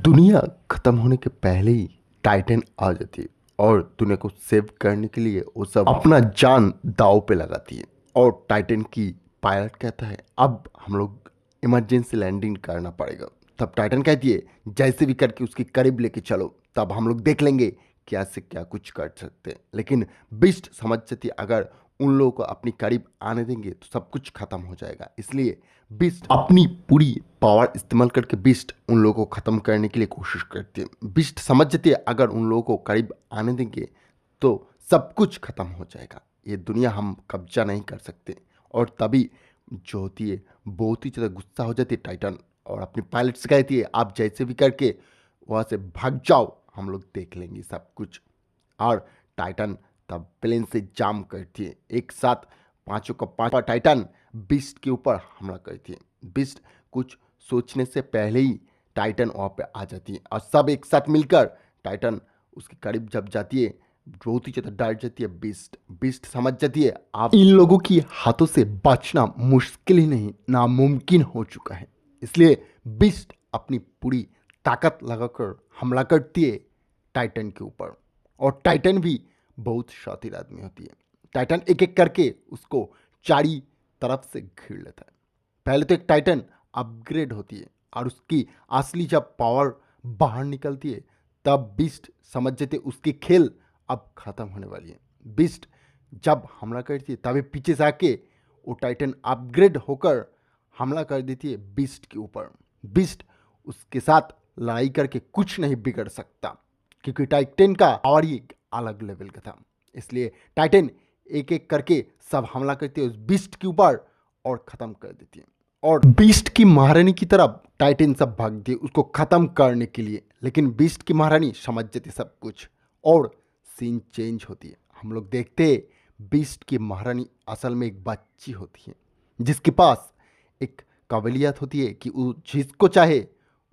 दुनिया खत्म होने के पहले ही टाइटन आ जाती है और दुनिया को सेव करने के लिए वो सब अपना जान दांव पे लगाती है। और टाइटन की पायलट कहता है अब हम लोग इमरजेंसी लैंडिंग करना पड़ेगा। तब टाइटन कहती है जैसे भी करके उसके करीब लेके चलो, तब हम लोग देख लेंगे क्या से क्या कुछ कर सकते हैं। लेकिन बिस्ट समझ जाती है अगर उन लोगों को अपनी करीब आने देंगे तो सब कुछ खत्म हो जाएगा। इसलिए बिस्ट अपनी पूरी पावर इस्तेमाल करके बिस्ट उन लोगों को खत्म करने के लिए कोशिश करती है। बिस्ट समझ जाती है अगर उन लोगों को करीब आने देंगे तो सब कुछ खत्म हो जाएगा, ये दुनिया हम कब्जा नहीं कर सकते। और तभी जो होती है बहुत ही ज़्यादा गुस्सा हो जाती है टाइटन और अपनी पायलट से कहती है आप जैसे भी करके वहाँ से भाग जाओ, हम लोग देख लेंगे सब कुछ। और टाइटन तब प्लेन से जाम करती है। एक साथ पांचों का पांचवा टाइटन बिस्ट के ऊपर हमला करती है। बिस्ट कुछ सोचने से पहले ही टाइटन वहाँ पे आ जाती है और सब एक साथ मिलकर टाइटन उसके करीब जब जाती है बहुत ही ज़्यादा डर जाती है। बिस्ट बिस्ट समझ जाती है आप इन लोगों की हाथों से बचना मुश्किल ही नहीं नामुमकिन हो चुका है। इसलिए बिस्ट अपनी पूरी ताकत लगाकर हमला करती है टाइटन के ऊपर। और टाइटन भी बहुत शातिर आदमी होती है। टाइटन एक एक करके उसको चारी तरफ से घेर लेता है। पहले तो एक टाइटन अपग्रेड होती है और उसकी असली जब पावर बाहर निकलती है तब बिस्ट समझ जाते उसकी खेल अब खत्म होने वाली है। बिस्ट जब हमला करती है तभी पीछे से आके वो टाइटन अपग्रेड होकर हमला कर देती है बिस्ट के ऊपर। बिस्ट उसके साथ लड़ाई करके कुछ नहीं बिगड़ सकता क्योंकि टाइटन का पावर ही एक अलग लेवल का था। इसलिए टाइटन एक एक करके सब हमला करती है उस बिस्ट के ऊपर और खत्म कर देती है। और बीस्ट की महारानी की तरफ टाइटन सब भागती है उसको खत्म करने के लिए। लेकिन बीस्ट की महारानी समझ जाती सब कुछ और सीन चेंज होती है। हम लोग देखते हैं बीस्ट की महारानी असल में एक बच्ची होती है जिसके पास एक काबिलियत होती है कि वो जिसको चाहे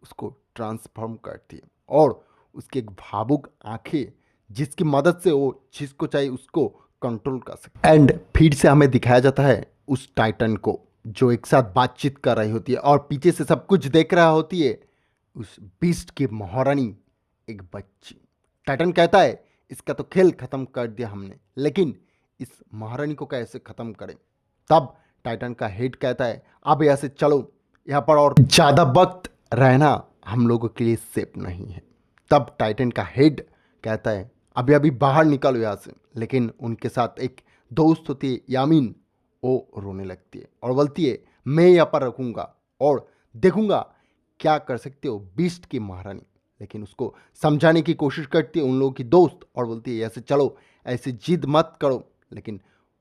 उसको ट्रांसफॉर्म करती है और उसकी एक भावुक आंखें जिसकी मदद से वो जिसको चाहे उसको कंट्रोल कर सकते। एंड फिर से हमें दिखाया जाता है उस टाइटन को जो एक साथ बातचीत कर रही होती है और पीछे से सब कुछ देख रहा होती है उस बीस्ट की महारानी एक बच्ची। टाइटन कहता है इसका तो खेल खत्म कर दिया हमने, लेकिन इस महारानी को कैसे खत्म करें। तब टाइटन का हेड कहता है अब यहाँ से चलो, यहाँ पर और ज़्यादा वक्त रहना हम लोगों के लिए सेफ नहीं है। तब टाइटन का हेड कहता है अभी अभी बाहर निकलो यहाँ से। लेकिन उनके साथ एक दोस्त होती है यामीन, वो रोने लगती है और बोलती है मैं यहाँ पर रखूँगा और देखूँगा क्या कर सकते हो बीस्ट की महारानी। लेकिन उसको समझाने की कोशिश करती है उन लोगों की दोस्त और बोलती है ऐसे चलो, ऐसे जिद मत करो। लेकिन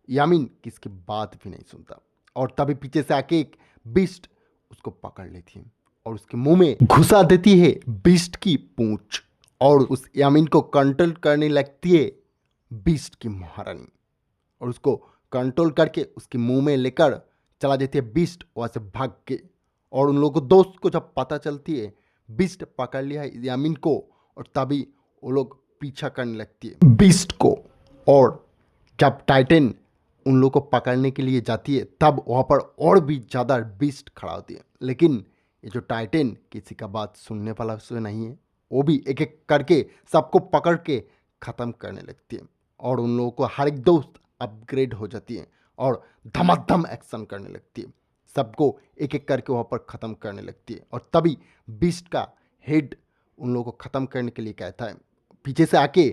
यामीन किसकी बात भी नहीं सुनता और तभी पीछे से आके एक बीस्ट उसको पकड़ लेती है और उसके मुंह में घुसा देती है बीस्ट की पूंछ और उस यामीन को कंट्रोल करने लगती है बीस्ट की महारानी और उसको कंट्रोल करके उसके मुंह में लेकर चला जाती है बीस्ट वहाँ से भाग के। और उन लोगों को दोस्त को जब पता चलती है बीस्ट पकड़ लिया है यामीन को और तभी वो लोग पीछा करने लगती है बीस्ट को। और जब टाइटन उन लोगों को पकड़ने के लिए जाती है तब वहाँ पर और भी ज़्यादा बीस्ट खड़ा होती है। लेकिन ये जो टाइटन किसी का बात सुनने वाला से नहीं है, वो भी एक एक करके सबको पकड़ के ख़त्म करने लगती है और उन लोगों को हर एक दोस्त अपग्रेड हो जाती है और धमाधम एक्शन करने लगती है। सबको एक एक करके वहाँ पर ख़त्म करने लगती है और तभी बीस्ट का हेड उन लोगों को ख़त्म करने के लिए कहता है। पीछे से आके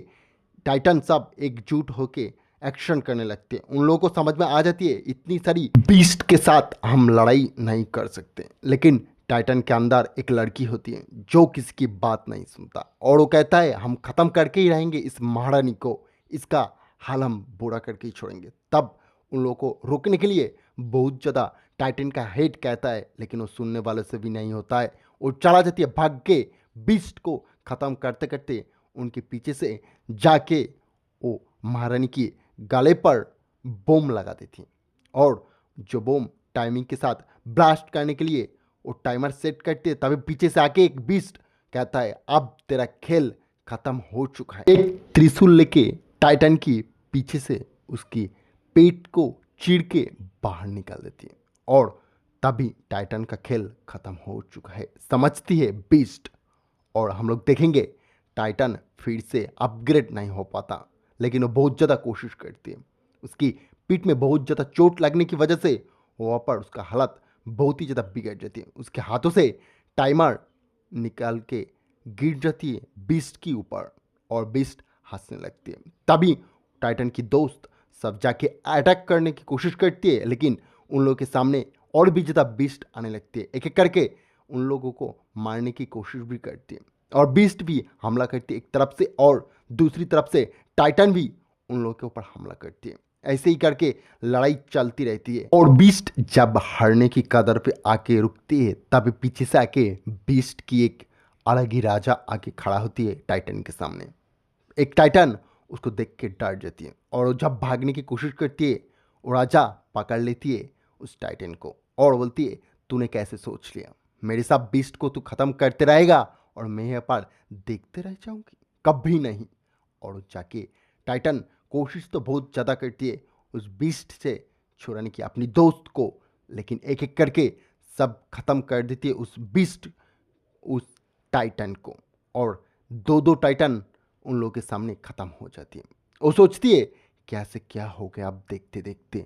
टाइटन सब एकजुट होके एक्शन करने लगते हैं। उन लोगों को समझ में आ जाती है इतनी सारी बीस्ट के साथ हम लड़ाई नहीं कर सकते। लेकिन टाइटन के अंदर एक लड़की होती है जो किसी की बात नहीं सुनता और वो कहता है हम ख़त्म करके ही रहेंगे इस महारानी को, इसका हाल हम बुरा करके ही छोड़ेंगे। तब उन लोगों को रोकने के लिए बहुत ज़्यादा टाइटन का हेड कहता है, लेकिन वो सुनने वाले से भी नहीं होता है। वो चला जाती है भाग के बीस्ट को ख़त्म करते करते उनके पीछे से जाके वो महारानी की गले पर बोम लगा देती और जो बोम टाइमिंग के साथ ब्लास्ट करने के लिए वो टाइमर सेट करते तभी पीछे से आके एक बीस्ट कहता है अब तेरा खेल खत्म हो चुका है। एक त्रिशूल लेके टाइटन की पीछे से उसकी पेट को चीर के बाहर निकाल देती है और तभी टाइटन का खेल खत्म हो चुका है समझती है बीस्ट। और हम लोग देखेंगे टाइटन फिर से अपग्रेड नहीं हो पाता, लेकिन वो बहुत ज़्यादा कोशिश करती है। उसकी पीठ में बहुत ज़्यादा चोट लगने की वजह से वहाँ पर उसका हालत बहुत ही ज़्यादा बिगड़ जाती है। उसके हाथों से टाइमर निकाल के गिर जाती है बीस्ट के ऊपर और बीस्ट हंसने लगती है। तभी टाइटन की दोस्त सब जाके अटैक करने की कोशिश करती है, लेकिन उन लोगों के सामने और भी ज़्यादा बीस्ट आने लगती है। एक एक करके उन लोगों को मारने की कोशिश भी करती है और बीस्ट भी हमला करती है एक तरफ से, और दूसरी तरफ से टाइटन भी उन लोगों के ऊपर हमला करती है। ऐसे ही करके लड़ाई चलती रहती है और बीस्ट जब हारने की कदर पे आके रुकती है, तब पीछे से आके बीस्ट की एक अलग ही राजा आके खड़ा होती है टाइटन के सामने। एक टाइटन उसको देख के डर जाती है और जब भागने की कोशिश करती है, वो राजा पकड़ लेती है उस टाइटन को और बोलती है, तूने कैसे सोच लिया मेरे साथ बीस्ट को तू खत्म करते रहेगा और मैं यहाँ पर देखते रह जाऊंगी? कभी नहीं। और जाके टाइटन कोशिश तो बहुत ज़्यादा करती है उस बीस्ट से छुड़ाने की अपनी दोस्त को, लेकिन एक एक करके सब खत्म कर देती है उस बीस्ट, उस टाइटन को। और दो दो टाइटन उन लोगों के सामने खत्म हो जाती है। वो सोचती है क्या से क्या हो गया, अब देखते देखते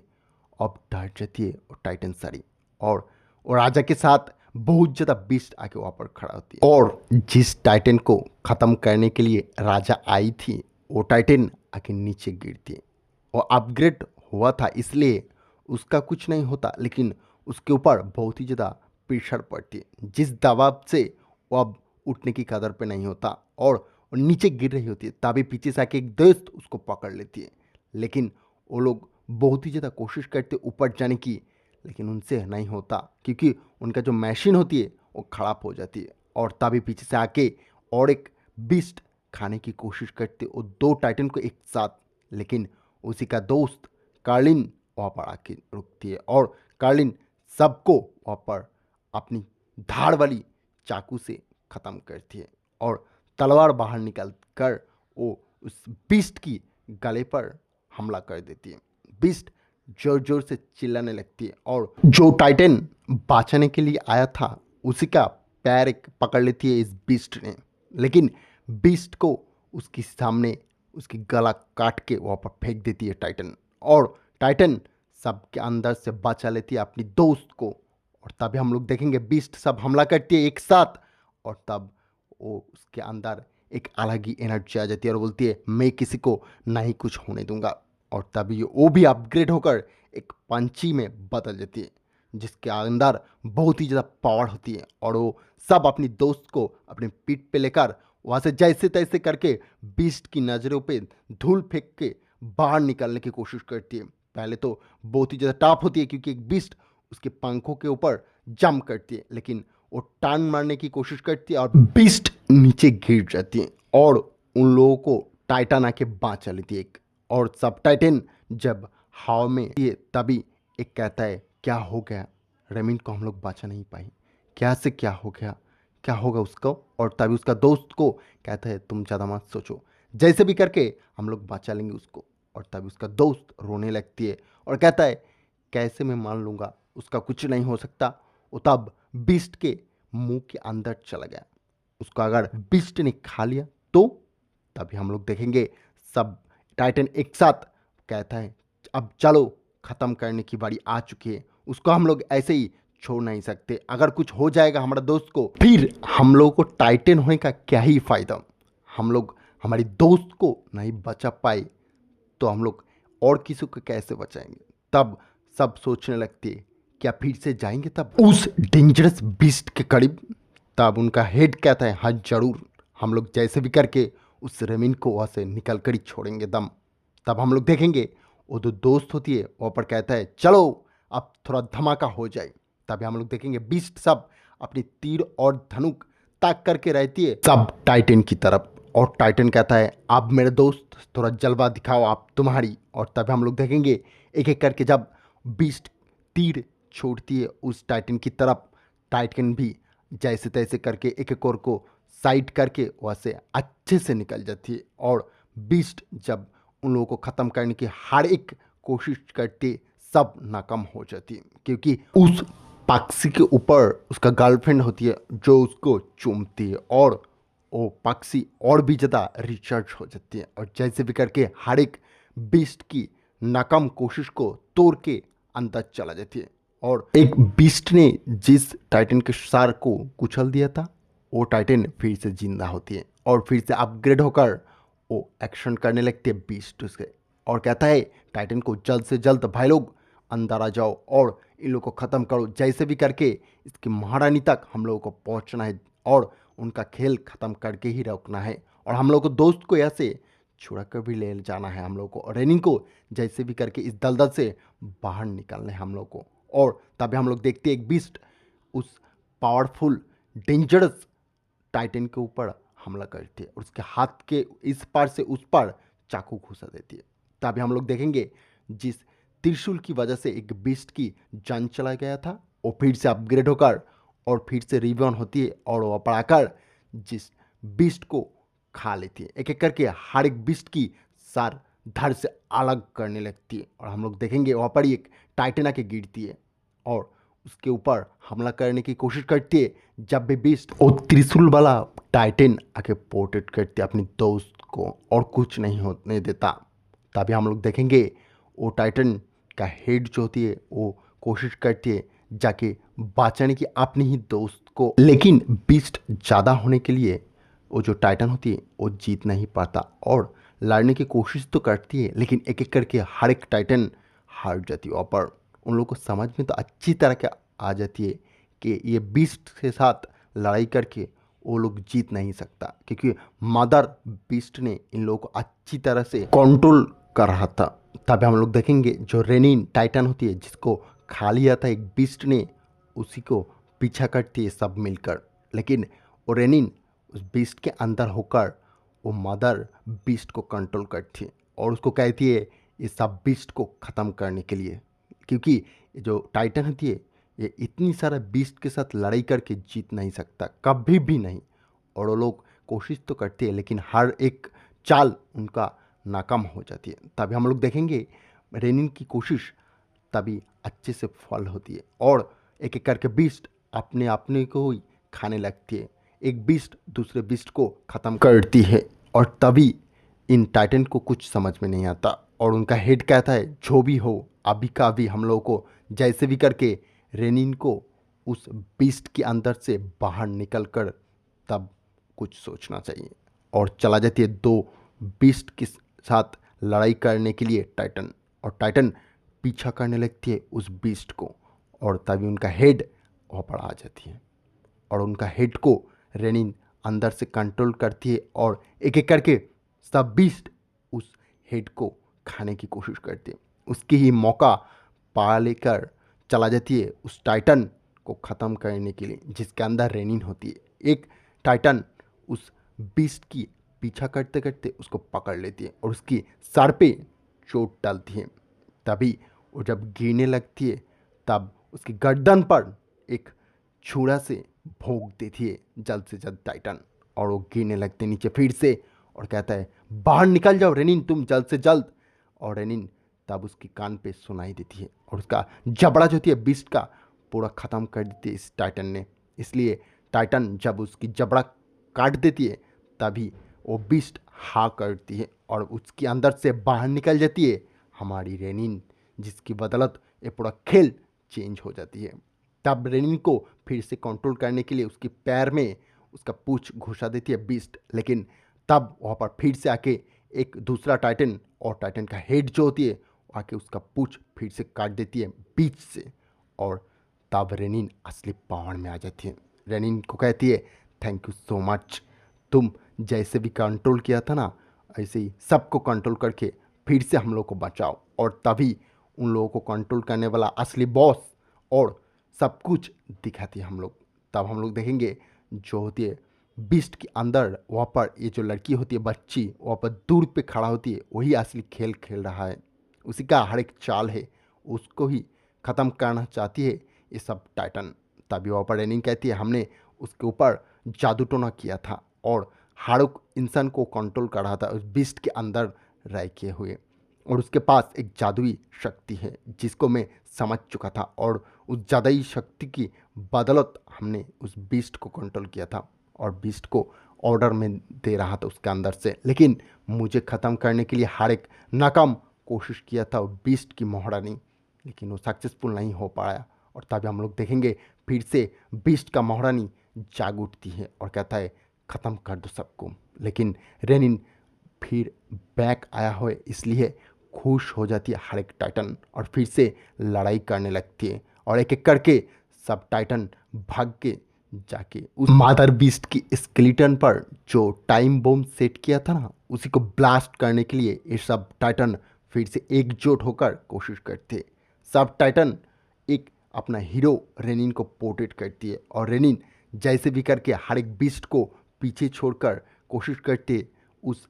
अब डर जाती है और टाइटन सारी, और वो राजा के साथ बहुत ज़्यादा बीस्ट आके वहाँ पर खड़ा होती है। और जिस टाइटन को ख़त्म करने के लिए राजा आई थी, वो टाइटन आके नीचे गिरती है। वो अपग्रेड हुआ था इसलिए उसका कुछ नहीं होता, लेकिन उसके ऊपर बहुत ही ज़्यादा प्रेशर पड़ती है, जिस दबाव से वो अब उठने की कदर पे नहीं होता और वो नीचे गिर रही होती है। तभी पीछे से आके एक दोस्त उसको पकड़ लेती है, लेकिन वो लोग बहुत ही ज़्यादा कोशिश करते ऊपर जाने की, लेकिन उनसे नहीं होता क्योंकि उनका जो मशीन होती है वो ख़राब हो जाती है। और तभी पीछे से आके और एक बीस्ट खाने की कोशिश करते वो दो टाइटन को एक साथ, लेकिन उसी का दोस्त कार्लिन वहाँ पर आके रुकती है और कार्लिन सबको वहाँ पर अपनी धार वाली चाकू से ख़त्म करती है और तलवार बाहर निकाल कर वो उस बीस्ट की गले पर हमला कर देती है। बीस्ट जोर जोर से चिल्लाने लगती है और जो टाइटन बचाने के लिए आया था उसी का पैर एक पकड़ लेती है इस बीस्ट ने, लेकिन बीस्ट को उसके सामने उसकी गला काट के वहाँ पर फेंक देती है टाइटन, और टाइटन सबके अंदर से बचा लेती है अपनी दोस्त को। और तभी हम लोग देखेंगे बीस्ट सब हमला करती है एक साथ, और तब वो उसके अंदर एक अलग ही एनर्जी आ जाती है और बोलती है मैं किसी को नहीं कुछ होने दूंगा। और तभी वो भी अपग्रेड होकर एक पंची में बदल जाती है, जिसके अंदर बहुत ही ज़्यादा पावर होती है, और वो सब अपनी दोस्त को अपने पीठ पे लेकर वहाँ से जैसे तैसे करके बीस्ट की नज़रों पे धूल फेंक के बाहर निकलने की कोशिश करती है। पहले तो बहुत ही ज़्यादा टफ होती है क्योंकि एक बीस्ट उसके पंखों के ऊपर जंप करती है, लेकिन वो टान मारने की कोशिश करती है और बीस्ट नीचे गिर जाती है और उन लोगों को टाइटन आके बचा लेती है एक। और सब टाइटन जब हवा में ये तभी एक कहता है क्या हो गया, रेमिन को हम लोग बचा नहीं पाए, क्या से क्या हो गया, क्या होगा उसको। और तभी उसका दोस्त को कहता है तुम ज़्यादा मत सोचो, जैसे भी करके हम लोग बचा लेंगे उसको। और तभी उसका दोस्त रोने लगती है और कहता है कैसे मैं मान लूँगा, उसका कुछ नहीं हो सकता। वो तब बीस्ट के मुंह के अंदर चला गया, उसको अगर बीस्ट ने खा लिया तो। तभी हम लोग देखेंगे सब टाइटन एक साथ कहता है अब चलो ख़त्म करने की बारी आ चुकी है, उसको हम लोग ऐसे ही छोड़ नहीं सकते, अगर कुछ हो जाएगा हमारा दोस्त को फिर हम लोगों को टाइटन होने का क्या ही फ़ायदा। हम लोग हमारी दोस्त को नहीं बचा पाए तो हम लोग और किसी को कैसे बचाएंगे। तब सब सोचने लगते हैं क्या फिर से जाएंगे तब उस डेंजरस बीस्ट के करीब। तब उनका हेड कहता है हाँ जरूर, हम लोग जैसे भी करके उस रेमिन को वहाँ से निकल कर ही छोड़ेंगे दम। तब हम लोग देखेंगे वो जो दोस्त होती है वहाँ पर कहता है चलो अब थोड़ा धमाका हो जाए। तभी हम लोग देखेंगे बीस्ट सब अपनी तीर और धनुक ताक करके रहती है सब टाइटन की तरफ, और टाइटन कहता है अब मेरे दोस्त थोड़ा जलवा दिखाओ आप तुम्हारी। और तब हम लोग देखेंगे एक एक करके जब बीस्ट तीर छोड़ती है उस टाइटन की तरफ, टाइटन भी जैसे तैसे करके एक एक और को साइड करके वहाँ से अच्छे से निकल जाती है। और बीस्ट जब उन लोगों को ख़त्म करने की हर एक कोशिश करते सब नाकाम हो जाती है, क्योंकि उस पक्षी के ऊपर उसका गर्लफ्रेंड होती है जो उसको चूमती है और वो पक्षी और भी ज़्यादा रिचार्ज हो जाती है और जैसे भी करके हर एक बीस्ट की नाकाम कोशिश को तोड़ के अंदर चला जाती है। और एक बीस्ट ने जिस टाइटन के सर को कुचल दिया था वो टाइटन फिर से जिंदा होती है और फिर से अपग्रेड होकर वो एक्शन करने लगती है बीस्ट उसके और कहता है टाइटन को जल्द से जल्द भाई लोग अंदर आ जाओ और इन लोगों को ख़त्म करो, जैसे भी करके इसकी महारानी तक हम लोगों को पहुंचना है और उनका खेल ख़त्म करके ही रोकना है और हम लोग को दोस्त को यहाँ से छुड़ा कर भी ले जाना है हम लोग को और रेनिंग को जैसे भी करके इस दलदल से बाहर निकालना है हम लोग को। और तभी हम लोग देखते हैं एक बीस्ट उस पावरफुल डेंजरस टाइटन के ऊपर हमला करती है और उसके हाथ के इस पार से उस पार चाकू घुसा देती है। तभी हम लोग देखेंगे जिस त्रिशूल की वजह से एक बीस्ट की जान चला गया था वो फिर से अपग्रेड होकर और फिर से रिबॉर्न होती है और वो पड़ाकर जिस बीस्ट को खा लेती है। एक एक करके हर एक बीस्ट की सार धड़ से अलग करने लगती है और हम लोग देखेंगे वहाँ पर एक टाइटन आके गिरती है और उसके ऊपर हमला करने की कोशिश करती है। जब भी बीस्ट वो त्रिशूल वाला टाइटन आके पोर्ट्रेट करती है अपनी दोस्त को और कुछ नहीं होने देता। तभी हम लोग देखेंगे वो टाइटन का हेड जो होती है वो कोशिश करती है जाके बचाने की अपनी ही दोस्त को, लेकिन बीस्ट ज़्यादा होने के लिए वो जो टाइटन होती है वो जीत नहीं पाता और लड़ने की कोशिश तो करती है लेकिन एक एक करके हर एक टाइटन हार जाती है। और उन लोगों को समझ में तो अच्छी तरह के आ जाती है कि ये बीस्ट के साथ लड़ाई करके वो लोग जीत नहीं सकता क्योंकि मदर बीस्ट ने इन लोगों को अच्छी तरह से कंट्रोल कर रहा था। तभी हम लोग देखेंगे जो रेनिन टाइटन होती है जिसको खा लिया था एक बीस्ट ने, उसी को पीछा करती है सब मिलकर, लेकिन वो रेनिन उस बीस्ट के अंदर होकर वो मदर बीस्ट को कंट्रोल करती है और उसको कहती है ये सब बीस्ट को ख़त्म करने के लिए, क्योंकि जो टाइटन होती है ये इतनी सारा बीस्ट के साथ लड़ाई करके जीत नहीं सकता कभी भी नहीं। और वो लोग कोशिश तो करते हैं लेकिन हर एक चाल उनका नाकाम हो जाती है। तभी हम लोग देखेंगे रेनिन की कोशिश तभी अच्छे से फल होती है और एक एक करके बीस्ट अपने अपने को ही खाने लगती है। एक बीस्ट दूसरे बीस्ट को ख़त्म करती है और तभी इन टाइटन को कुछ समझ में नहीं आता और उनका हेड कहता है जो भी हो अभी का अभी हम लोगों को जैसे भी करके रेनिन को उस बीस्ट के अंदर से बाहर निकल कर तब कुछ सोचना चाहिए। और चला जाती है दो बीस्ट के साथ लड़ाई करने के लिए टाइटन और टाइटन पीछा करने लगती है उस बीस्ट को और तभी उनका हेड वहाँ पर आ जाती है और उनका हेड को रेनिन अंदर से कंट्रोल करती है और एक एक करके सब बीस्ट उस हेड को खाने की कोशिश करती है। उसकी ही मौका पा लेकर चला जाती है उस टाइटन को ख़त्म करने के लिए जिसके अंदर रेनिन होती है। एक टाइटन उस बीस्ट की पीछा करते करते उसको पकड़ लेती है और उसकी सर पे चोट डालती है। तभी वो जब गिरने लगती है तब उसकी गर्दन पर एक छुरा से भोंक देती है जल्द से जल्द टाइटन और वो गिरने लगते नीचे फिर से और कहता है बाहर निकल जाओ रेनिन तुम जल्द से जल्द। और रेनिन तब उसकी कान पे सुनाई देती है और उसका जबड़ा जो होती है बीस्ट का पूरा ख़त्म कर देती है इस टाइटन ने। इसलिए टाइटन जब उसकी जबड़ा काट देती है तभी वो बीस्ट हाँ करती है और उसके अंदर से बाहर निकल जाती है हमारी रेनिन, जिसकी बदौलत ये पूरा खेल चेंज हो जाती है। तब रेनिन को फिर से कंट्रोल करने के लिए उसके पैर में उसका पूंछ घुसा देती है बीस्ट, लेकिन तब वहाँ पर फिर से आके एक दूसरा टाइटन और टाइटन का हेड जो होती है आके उसका पूंछ फिर से काट देती है बीच से और तब रेनिन असली पावर में आ जाती है। रेनिन को कहती है थैंक यू सो मच, तुम जैसे भी कंट्रोल किया था ना ऐसे ही सबको कंट्रोल करके फिर से हम लोग को बचाओ। और तभी उन लोगों को कंट्रोल करने वाला असली बॉस और सब कुछ दिखाती है हम लोग। तब हम लोग देखेंगे जो होती है बीस्ट के अंदर वहाँ पर ये जो लड़की होती है बच्ची वहाँ पर दूर पे खड़ा होती है, वही असली खेल खेल रहा है, उसी का हर एक चाल है, उसको ही ख़त्म करना चाहती है ये सब टाइटन। तभी वहाँ पर रेनिन कहती है हमने उसके ऊपर जादू टोना किया था और हर एक इंसान को कंट्रोल कर रहा था उस बीस्ट के अंदर रह किए हुए, और उसके पास एक जादुई शक्ति है जिसको मैं समझ चुका था और उस जादुई शक्ति की बदौलत हमने उस बीस्ट को कंट्रोल किया था और बीस्ट को ऑर्डर में दे रहा था उसके अंदर से, लेकिन मुझे ख़त्म करने के लिए हर एक नाकाम कोशिश किया था बीस्ट की महारानी, लेकिन वो सक्सेसफुल नहीं हो पाया। और तभी हम लोग देखेंगे फिर से बीस्ट का महारानी जाग उठती है और कहता है ख़त्म कर दो सबको। लेकिन रेनिन फिर बैक आया हो इसलिए खुश हो जाती है हर एक टाइटन और फिर से लड़ाई करने लगती है। और एक एक करके सब टाइटन भाग के जाके उस मादर बीस्ट की स्केलेटन पर जो टाइम बॉम्ब सेट किया था ना, उसी को ब्लास्ट करने के लिए ये सब टाइटन फिर से एकजुट होकर कोशिश करते। सब टाइटन एक अपना हीरो रेनिन को पोर्ट्रेट करती है और रेनिन जैसे भी करके हर एक बीस्ट को पीछे छोड़कर कोशिश करते उस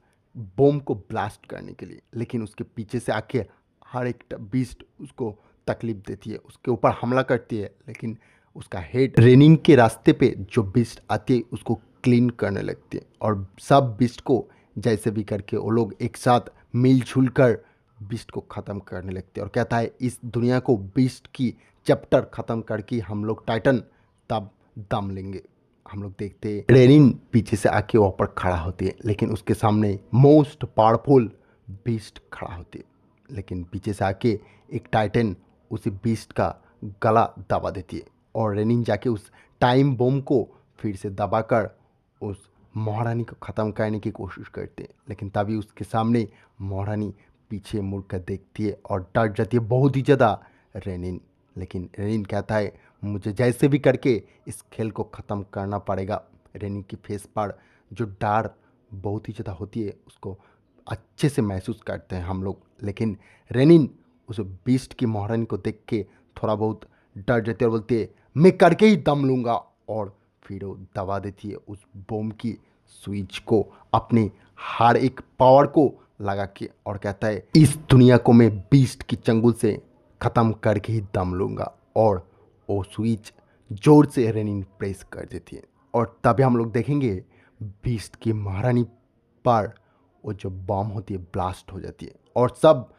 बॉम्ब को ब्लास्ट करने के लिए, लेकिन उसके पीछे से आके हर एक बीस्ट उसको तकलीफ देती है, उसके ऊपर हमला करती है, लेकिन उसका हेड रेनिन के रास्ते पे जो बीस्ट आती है उसको क्लीन करने लगती है। और सब बीस्ट को जैसे भी करके वो लोग एक साथ मिलजुल कर बीस्ट को ख़त्म करने लगते हैं और कहता है इस दुनिया को बीस्ट की चैप्टर ख़त्म करके हम लोग टाइटन तब दम लेंगे। हम लोग देखते रेनिन पीछे से आके वहाँ पर खड़ा होती है, लेकिन उसके सामने मोस्ट पावरफुल बीस्ट खड़ा होती है, लेकिन पीछे से आके एक टाइटन उसी बीस्ट का गला दबा देती है और रेनिन जाके उस टाइम बॉम्ब को फिर से दबाकर उस महारानी को ख़त्म करने की कोशिश करते हैं। लेकिन तभी उसके सामने महारानी पीछे मुड़ कर देखती है और डर जाती है बहुत ही ज़्यादा रेनिन। लेकिन रेनिन कहता है मुझे जैसे भी करके इस खेल को ख़त्म करना पड़ेगा। रेनिन की फेस पर जो डर बहुत ही ज़्यादा होती है उसको अच्छे से महसूस करते हैं हम लोग, लेकिन रेनिन उस बीस्ट की महारानी को देख के थोड़ा बहुत डर जाती है और बोलती है मैं करके ही दम लूँगा। और फिर वो दबा देती है उस बॉम्ब की स्विच को अपने हर एक पावर को लगा के और कहता है इस दुनिया को मैं बीस्ट की चंगुल से ख़त्म करके ही दम लूँगा। और वो स्विच जोर से रेनिन प्रेस कर देती है और तभी हम लोग देखेंगे बीस्ट की महारानी पर वो जो बम होती है ब्लास्ट हो जाती है और सब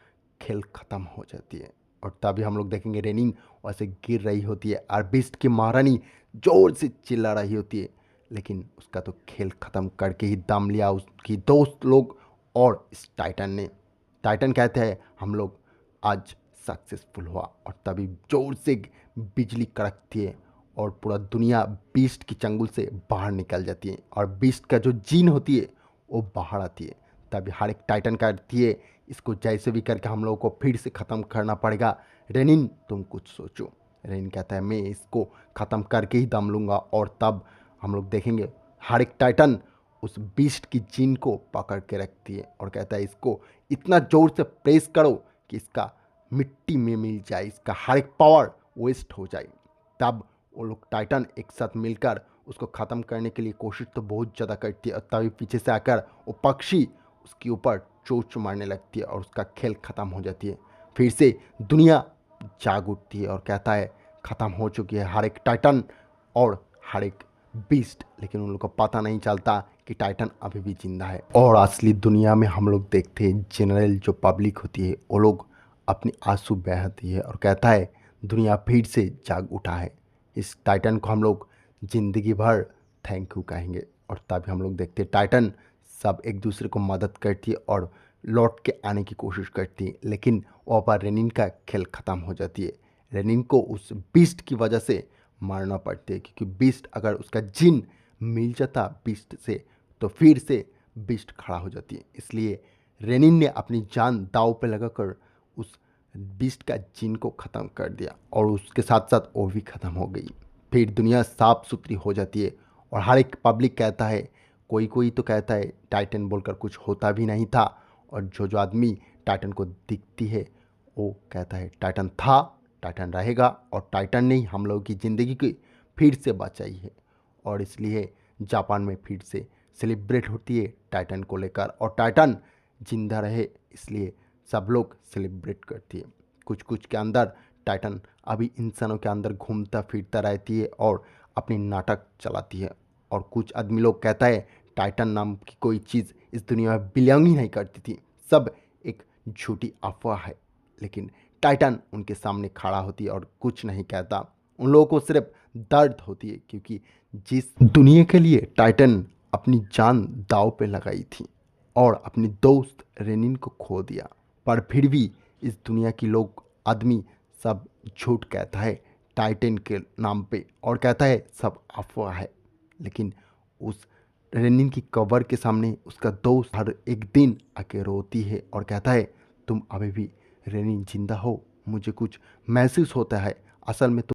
खेल ख़त्म हो जाती है। और तभी हम लोग देखेंगे रेनिन वैसे गिर रही होती है और बीस्ट की महारानी जोर से चिल्ला रही होती है, लेकिन उसका तो खेल ख़त्म करके ही दम लिया उसकी दोस्त लोग और इस टाइटन ने। टाइटन कहते हैं हम लोग आज सक्सेसफुल हुआ और तभी जोर से बिजली कड़कती है और पूरा दुनिया बीस्ट की चंगुल से बाहर निकल जाती है और बीस्ट का जो जीन होती है वो बाहर आती है। तभी हर एक टाइटन कहती है इसको जैसे भी करके हम लोगों को फिर से ख़त्म करना पड़ेगा। रेनिन तुम कुछ सोचो। रेनिन कहता है मैं इसको ख़त्म करके ही दम लूँगा। और तब हम लोग देखेंगे हर एक टाइटन उस बीस्ट की जीन को पकड़ के रखती है और कहता है इसको इतना ज़ोर से प्रेस करो कि इसका मिट्टी में मिल जाए, इसका हर एक पावर वेस्ट हो जाए। तब वो लोग टाइटन एक साथ मिलकर उसको ख़त्म करने के लिए कोशिश तो बहुत ज़्यादा करती है और तभी पीछे से आकर वो पक्षी उसके ऊपर चोंच मारने लगती है और उसका खेल ख़त्म हो जाती है। फिर से दुनिया जाग उठती है और कहता है ख़त्म हो चुकी है हर एक टाइटन और हर एक बीस्ट, लेकिन उन लोग को पता नहीं चलता कि टाइटन अभी भी जिंदा है। और असली दुनिया में हम लोग देखते हैं जनरल जो पब्लिक होती है वो लोग अपनी आंसू बहाती है और कहता है दुनिया फिर से जाग उठा है। इस टाइटन को हम लोग ज़िंदगी भर थैंक यू कहेंगे। और तभी हम लोग देखते हैं टाइटन सब एक दूसरे को मदद करती है और लौट के आने की कोशिश करती है, लेकिन वहाँ पर रेनिन का खेल ख़त्म हो जाती है। रेनिन को उस बीस्ट की वजह से मारना पड़ती है क्योंकि बीस्ट अगर उसका जिन मिल जाता बीस्ट से तो फिर से बीस्ट खड़ा हो जाती है। इसलिए रेनिन ने अपनी जान दांव पे लगाकर उस बीस्ट का जिन को ख़त्म कर दिया और उसके साथ साथ वो भी ख़त्म हो गई। फिर दुनिया साफ सुथरी हो जाती है और हर एक पब्लिक कहता है, कोई कोई तो कहता है टाइटन बोलकर कुछ होता भी नहीं था। और जो जो आदमी टाइटन को दिखती है वो कहता है टाइटन था, टाइटन रहेगा और टाइटन ने ही हम लोगों की ज़िंदगी की फिर से बचाई है। और इसलिए जापान में फिर से सेलिब्रेट होती है टाइटन को लेकर और टाइटन जिंदा रहे इसलिए सब लोग सेलिब्रेट करती है। कुछ कुछ के अंदर टाइटन अभी इंसानों के अंदर घूमता फिरता रहती है और अपनी नाटक चलाती है। और कुछ आदमी लोग कहता है टाइटन नाम की कोई चीज़ इस दुनिया में बिलोंग ही नहीं करती थी, सब एक झूठी अफवाह है। लेकिन टाइटन उनके सामने खड़ा होती है और कुछ नहीं कहता। उन लोगों को सिर्फ दर्द होती है क्योंकि जिस दुनिया के लिए टाइटन अपनी जान दांव पे लगाई थी और अपनी दोस्त रेनिन को खो दिया। पर फिर भी इस दुनिया की लोग आदमी सब झूठ कहता है टाइटन के नाम पे और कहता है सब अफवाह है। लेकिन उस रेनिन की कब्र के सामने उसका दोस्त हर एक दिन आके रोती है और कहता है तुम अभी भी रेनिन जिंदा हो, मुझे कुछ महसूस होता है, असल में तुम